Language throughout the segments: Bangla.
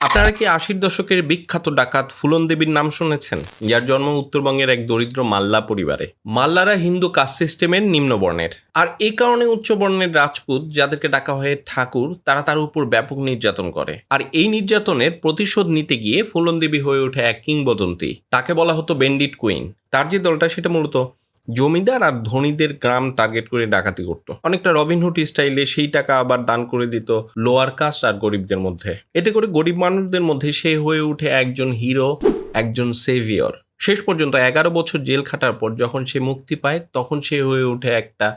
আপনারা কি ৮০ দশকের বিখ্যাত ডাকাত ফুলন দেবীর নাম শুনেছেন? যার জন্ম উত্তরবঙ্গের এক দরিদ্র মাল্লা পরিবারে। মাল্লারা হিন্দু কাস্ট সিস্টেমের নিম্ন বর্ণের, আর এই কারণে উচ্চ বর্ণের রাজপুত যাদেরকে ডাকা হয় ঠাকুর, তারা তার উপর ব্যাপক নির্যাতন করে। আর এই নির্যাতনের প্রতিশোধ নিতে গিয়ে ফুলন দেবী হয়ে ওঠে এক কিংবদন্তি। তাকে বলা হতো বেন্ডিট কুইন। তার যে দলটা সেটা মূলত জমিদার আর ধনীদের গ্রাম টার্গেট করে ডাকাতি করতো, অনেকটা রবিনহুড স্টাইলে। সেই টাকা আবার দান করে দিত লোয়ার কাস্ট আর গরিবদের মধ্যে। এতে করে গরিব মানুষদের মধ্যে সে হয়ে উঠে একজন হিরো, একজন সেভিয়র। শেষ পর্যন্ত 11 বছর জেল খাটার পর যখন সে মুক্তি পায়, তখন সে হয়ে ওঠে একটা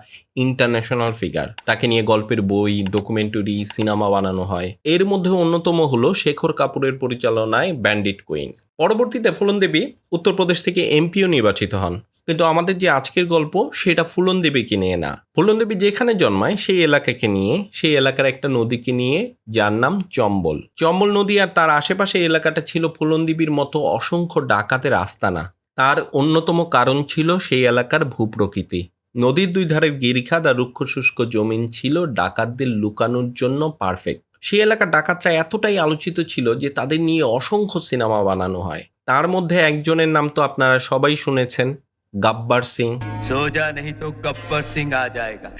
ইন্টারন্যাশনাল ফিগার। তাকে নিয়ে গল্পের বই, ডকুমেন্টারি, সিনেমা বানানো হয়। এর মধ্যে অন্যতম হলো শেখর কাপুরের পরিচালনায় ব্যান্ডিট কুইন। পরবর্তীতে ফুলন দেবী উত্তরপ্রদেশ থেকে এমপিও নির্বাচিত হন। কিন্তু আমাদের যে আজকের গল্প, সেটা ফুলন দেবীকে নিয়ে না। ফুলন দেবী যেখানে জন্মায় সেই এলাকাকে নিয়ে, সেই এলাকার একটা নদীকে নিয়ে, যার নাম চম্বল। চম্বল নদী আর তার আশেপাশে এলাকাটা ছিল ফুলন দেবীর মতো অসংখ্য ডাকাতের আস্তানা। তার অন্যতম কারণ ছিল সেই এলাকার ভূপ্রকৃতি। নদীর দুই ধারের গিরিখাত আর রুক্ষ শুষ্ক জমিন ছিল ডাকাতদের লুকানোর জন্য পারফেক্ট। সেই এলাকার ডাকাতরা এতটাই আলোচিত ছিল যে তাদের নিয়ে অসংখ্য সিনেমা বানানো হয়। তার মধ্যে একজনের নাম তো আপনারা সবাই শুনেছেন, গব্বর সিং। सोजा नहीं तो गब्बर सिंह आ जाएगा।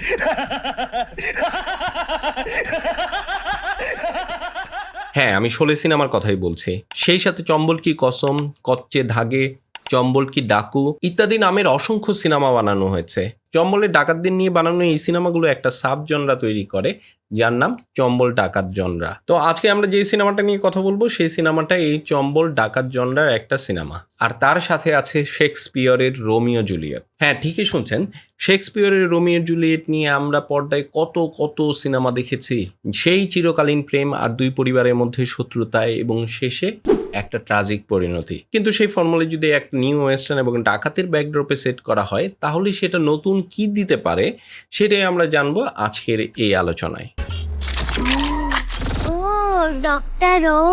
হ্যাঁ, আমি শোলে সিনেমার কথাই বলছি। সেই সাথে চম্বল কি কসম, কচ্চে ধাগে, চম্বল কি ডাকু ইত্যাদি নামের অসংখ্য সিনেমা বানানো হয়েছে। চম্বলের ডাকাতদের নিয়ে বানানো এই সিনেমাগুলো একটা সাব জনরা তৈরি করে, যার নাম চম্বল ডাকাত জনরা। তো আজকে আমরা যে সিনেমাটা নিয়ে কথা বলবো, সেই সিনেমাটা এই চম্বল ডাকাত জনরার একটা সিনেমা। আর তার সাথে আছে শেক্সপিয়রের রোমিও জুলিয়েট। হ্যাঁ, ঠিকই শুনছেন, শেক্সপিয়রের রোমিও জুলিয়েট নিয়ে আমরা পর্দায় কত কত সিনেমা দেখেছি। সেই চিরকালীন প্রেম আর দুই পরিবারের মধ্যে শত্রুতায় এবং শেষে একটা ট্রাজিক পরিণতি। কিন্তু সেই ফর্মুলা যদি একটা নিউ ওয়েস্টার্ন এবং ডাকাতের ব্যাকড্রপে সেট করা হয়, তাহলে সেটা নতুন কি দিতে পারে, সেটাই আমরা জানবো আজকের এই আলোচনায়। ও ডক্টর ও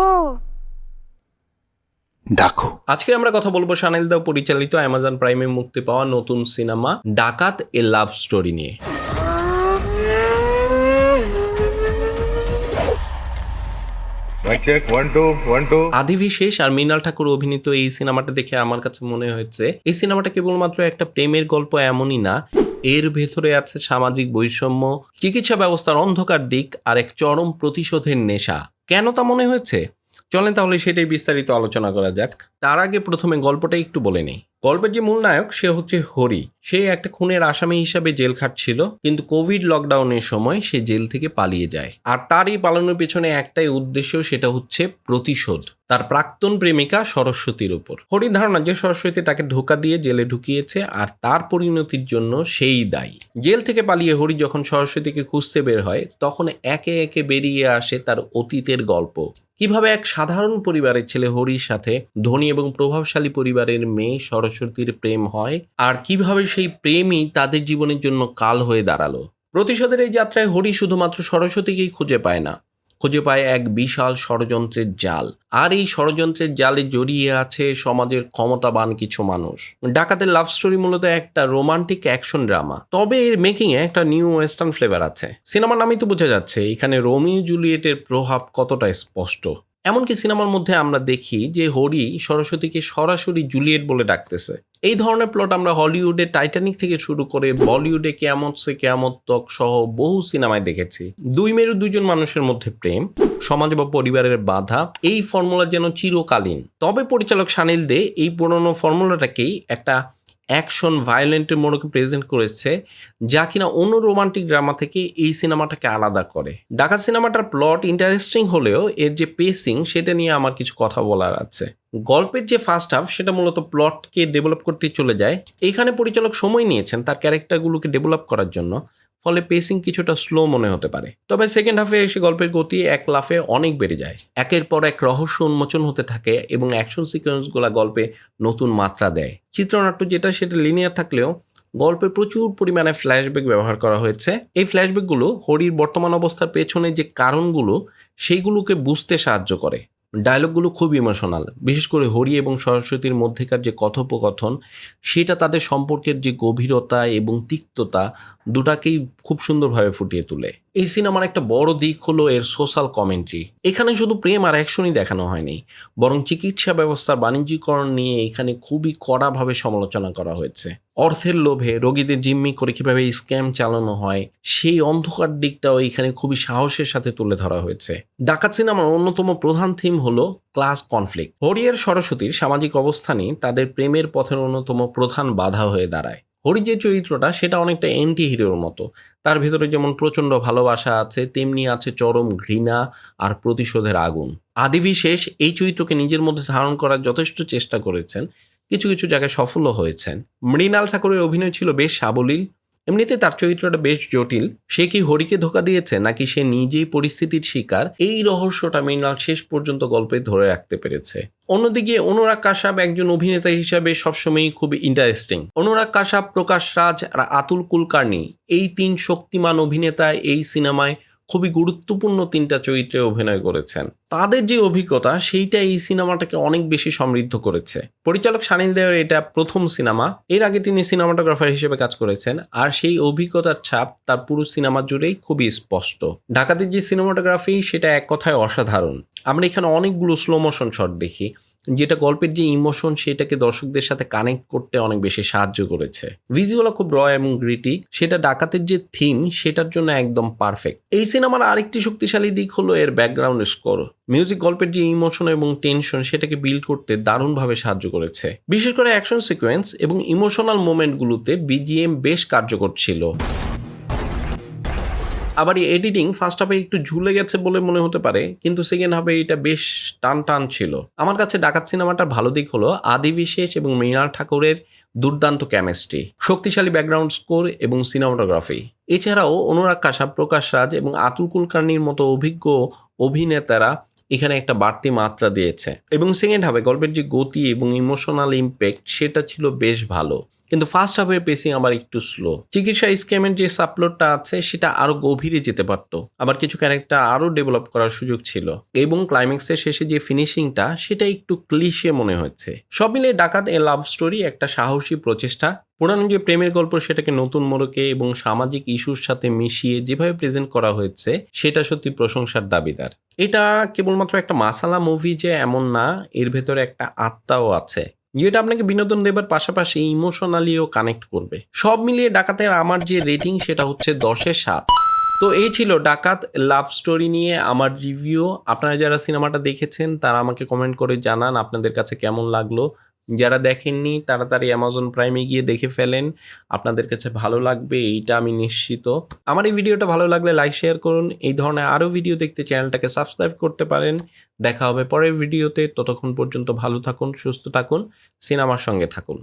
ডাকো। আজকে আমরা কথা বলবো সানিল দাও পরিচালিত অ্যামাজন প্রাইমে মুক্তি পাওয়া নতুন সিনেমা ডাকাত এ লাভ স্টোরি নিয়ে। আদি বিশেষ আর মৃণাল ঠাকুর অভিনীত এই সিনেমাটা দেখে আমার কাছে মনে হয়েছে এই সিনেমাটা কেবলমাত্র একটা প্রেমের গল্প এমনই না, এর ভেতরে আছে সামাজিক বৈষম্য, চিকিৎসা ব্যবস্থার অন্ধকার দিক আর এক চরম প্রতিশোধের নেশা। কেন তা মনে হয়েছে? চলেন তাহলে সেটাই বিস্তারিত আলোচনা করা যাক। তার আগে প্রথমে গল্পটা একটু বলে নেই। গল্পের যে মূল নায়ক সে হচ্ছে হরি। সে একটা খুনের আসামি হিসাবে জেল খাটছিল, কিন্তু কোভিড লকডাউনের সময় সে জেল থেকে পালিয়ে যায়। আর তার এই পালানোর পেছনে একটাই উদ্দেশ্য, সেটা হচ্ছে প্রতিশোধ তার প্রাক্তন প্রেমিকা সরস্বতীর উপর। হরির ধারণা যে সরস্বতী তাকে ধোঁকা দিয়ে জেলে ঢুকিয়েছে আর তার পরিণতির জন্য সেই দায়ী। জেল থেকে পালিয়ে হরি যখন সরস্বতীকে খুঁজতে বের হয়, তখন একে একে বেরিয়ে আসে তার অতীতের গল্প। কিভাবে এক সাধারণ পরিবারের ছেলে হরির সাথে ধনী এবং প্রভাবশালী পরিবারের মেয়ে সরস্বতীর প্রেম হয়, আর কিভাবে সেই প্রেমই তাদের জীবনের জন্য কাল হয়ে দাঁড়ালো। প্রতিশোধের এই যাত্রায় হরি শুধুমাত্র সরস্বতীকেই খুঁজে পায় না, খুঁজে পায় এক বিশাল ষড়যন্ত্রের জাল। আর এই ষড়যন্ত্রের জালে জড়িয়ে আছে সমাজের ক্ষমতাবান কিছু মানুষ। ডাকাতের লাভ স্টোরি মূলত একটা রোমান্টিক অ্যাকশন ড্রামা, তবে এর মেকিং এ একটা নিউ ওয়েস্টার্ন ফ্লেভার আছে। সিনেমার নামই তো বোঝা যাচ্ছে এখানে রোমিও জুলিয়েটের প্রভাব কতটা স্পষ্ট। এমনকি সিনেমার মধ্যে আমরা দেখি যে হরি সরস্বতীকে সরাসরি জুলিয়েট বলে ডাকতেছে। এই ধরনের প্লট আমরা হলিউডে টাইটানিক থেকে শুরু করে বলিউডে কিয়ামত সে কিয়ামত তক সহ বহু সিনেমায় দেখেছি। দুই মেরু দুজন মানুষের মধ্যে প্রেম, সমাজ বা পরিবারের বাধা, এই ফর্মুলা যেন চিরকালীন। তবে পরিচালক সানিল দে এই পুরনো ফর্মুলাটাকেই একটা অ্যাকশন ভায়োলেন্টের মোড়কে প্রেজেন্ট করেছে, যা কিনা অন্য রোমান্টিক ড্রামা থেকে এই সিনেমাটাকে আলাদা করে। ডাকাত সিনেমাটার প্লট ইন্টারেস্টিং হলেও এর যে পেসিং, সেটা নিয়ে আমার কিছু কথা বলার আছে। গল্পের যে ফার্স্ট হাফ, সেটা মূলত প্লটকে ডেভেলপ করতে চলে যায়। এইখানে পরিচালক সময় নিয়েছেন তার ক্যারেক্টারগুলোকে ডেভেলপ করার জন্য, ফলে পেসিং কিছুটা স্লো মনে হতে পারে। তবে সেকেন্ড হাফে এসে গল্পের গতি এক লাফে অনেক বেড়ে যায়। একের পর এক রহস্য উন্মোচন হতে থাকে এবং অ্যাকশন সিকোয়েন্সগুলো গল্পে নতুন মাত্রা দেয়। চিত্রনাট্য যেটা সেটা লিনিয়ার থাকলেও গল্পে প্রচুর পরিমাণে ফ্ল্যাশব্যাক ব্যবহার করা হয়েছে। এই ফ্ল্যাশব্যাকগুলো হরির বর্তমান অবস্থার পেছনে যে কারণগুলো, সেইগুলোকে বুঝতে সাহায্য করে। ডায়লগগুলো খুব ইমোশনাল, বিশেষ করে হরি এবং সরস্বতীর মধ্যেকার যে কথোপকথন, সেটা তাদের সম্পর্কের যে গভীরতা এবং তিক্ততা দুটাকেই খুব সুন্দরভাবে ফুটিয়ে তোলে। এই সিনেমার একটা বড় দিক হলো এর সোশ্যাল কমেন্ট্রি। এখানে শুধু প্রেম আর অ্যাকশনই দেখানো হয়নি, বরং চিকিৎসা ব্যবস্থার বাণিজ্যিকরণ নিয়ে এখানে খুবই কড়াভাবে সমালোচনা করা হয়েছে। অর্থের লোভে রোগীদের জিম্মি করে কিভাবে স্ক্যাম চালানো হয় সেই অন্ধকার দিকটাও এখানে খুবই সাহসের সাথে তুলে ধরা হয়েছে। ডাকাত সিনেমার অন্যতম প্রধান থিম হলো ক্লাস কনফ্লিক্ট। হরি আর সরস্বতীর সামাজিক অবস্থানই তাদের প্রেমের পথের অন্যতম প্রধান বাধা হয়ে দাঁড়ায়। হরি যে চরিত্রটা সেটা অনেকটা অ্যান্টি হিরোর মতো। তার ভিতরে যেমন প্রচণ্ড ভালোবাসা আছে, তেমনি আছে চরম ঘৃণা আর প্রতিশোধের আগুন। আদিবিশেষ এই চরিত্রকে নিজের মধ্যে ধারণ করার যথেষ্ট চেষ্টা করেছেন, কিছু কিছু জায়গায় সফলও হয়েছেন। মৃণাল ঠাকুরের অভিনয় ছিল বেশ সাবলীল। এমনিতে তার চরিত্রটা বেশ জটিল। সে কি হরিকে ধোঁকা দিয়েছে নাকি সে নিজেই পরিস্থিতির শিকার, এই রহস্যটা মৃণাল শেষ পর্যন্ত গল্পে ধরে রাখতে পেরেছে। অন্যদিকে অনুরাগ কাশ্যপ একজন অভিনেতা হিসাবে সবসময়ই খুব ইন্টারেস্টিং। অনুরাগ কাশ্যপ, প্রকাশ রাজ আর আতুল কুলকার্নি, এই 3 শক্তিমান অভিনেতা এই সিনেমায় খুবই গুরুত্বপূর্ণ 3টা চরিত্রে অভিনয় করেছেন। তাদের যে অভিজ্ঞতা সেইটা এই সিনেমাটাকে অনেক বেশি সমৃদ্ধ করেছে। পরিচালক সানিল দেওর এটা প্রথম সিনেমা। এর আগে তিনি সিনেমাটোগ্রাফার হিসেবে কাজ করেছেন, আর সেই অভিজ্ঞতার ছাপ তার পুরো সিনেমা জুড়েই খুবই স্পষ্ট। ডাকাতের যে সিনেমাটোগ্রাফি সেটা এক কথায় অসাধারণ। আমরা এখানে অনেকগুলো স্লো মোশন শট দেখি, যেটা গল্পের যে ইমোশন সেটাকে দর্শকদের সাথে কানেক্ট করতে অনেক বেশি সাহায্য করেছে। ভিজুয়ালও খুব র এবং গ্রিটি, সেটা ডাকাতের যে থিম সেটার জন্য একদম পারফেক্ট। এই সিনেমার আরেকটি শক্তিশালী দিক হলো এর ব্যাকগ্রাউন্ড স্কোর। মিউজিক গল্পের যে ইমোশন এবং টেনশন সেটাকে বিল্ড করতে দারুণভাবে সাহায্য করেছে। বিশেষ করে অ্যাকশন সিকোয়েন্স এবং ইমোশনাল মোমেন্টগুলোতে বিজিএম বেশ কার্যকর ছিল। আবার এই এডিটিং ফার্স্ট হাফে একটু ঝুলে গেছে বলে মনে হতে পারে, কিন্তু সেকেন্ড হাফে এটা বেশ টান ছিল। আমার কাছে ডাকাত সিনেমাটার ভালো দিক হলো আদিবিশেষ এবং মৃণাল ঠাকুরের দুর্দান্ত কেমিস্ট্রি, শক্তিশালী ব্যাকগ্রাউন্ড স্কোর এবং সিনেমাটোগ্রাফি। এছাড়াও অনুরাগ কাশ্যপ, প্রকাশ রাজ এবং আতুল কুলকার্নির মতো অভিজ্ঞ অভিনেতারা এখানে একটা বাড়তি মাত্রা দিয়েছে। এবং সেকেন্ড হাফে গল্পের যে গতি এবং ইমোশনাল ইম্প্যাক্ট সেটা ছিল বেশ ভালো, কিন্তু ফার্স্ট হাফের পেসিং আবার একটু স্লো। চিকিৎসা স্ক্যামের যে সাবপ্লটটা আছে সেটা আরো গভীরে যেতে পারতো, আবার কিছু ক্যারেক্টার আরো ডেভেলপ করার সুযোগ ছিল, এবং ক্লাইম্যাক্সের শেষে যে ফিনিশিংটা সেটা একটু ক্লিশে মনে হচ্ছে। সব মিলিয়ে ডাকাত এ লাভ স্টোরি একটা সাহসী প্রচেষ্টা। পুরানো যে প্রেমের গল্প সেটাকে নতুন মোড়কে এবং সামাজিক ইস্যুর সাথে মিশিয়ে যেভাবে প্রেজেন্ট করা হয়েছে সেটা সত্যি প্রশংসার দাবিদার। এটা কেবলমাত্র একটা মাসালা মুভি যে এমন না, এর ভেতরে একটা আত্মাও আছে, যেটা আপনাকে বিনোদন দেবার পাশাপাশি ইমোশনালিও কানেক্ট করবে। সব মিলিয়ে ডাকাতের আমার যে রেটিং সেটা হচ্ছে 10-এ 7। তো এই ছিল ডাকাত লাভ স্টোরি নিয়ে আমার রিভিউ। আপনারা যারা সিনেমাটা দেখেছেন তারা আমাকে কমেন্ট করে জানান আপনাদের কাছে কেমন লাগলো। যারা দেখেননি তাড়াতাড়ি অ্যামাজন প্রাইমে গিয়ে দেখে ফেলেন, আপনাদের কাছে ভালো লাগবে এইটা আমি নিশ্চিত। আমার এই ভিডিওটা ভালো লাগলে লাইক শেয়ার করুন। এই ধরনের আরও ভিডিও দেখতে চ্যানেলটাকে সাবস্ক্রাইব করতে পারেন। দেখা হবে পরের ভিডিওতে। ততক্ষণ পর্যন্ত ভালো থাকুন, সুস্থ থাকুন, সিনেমার সঙ্গে থাকুন।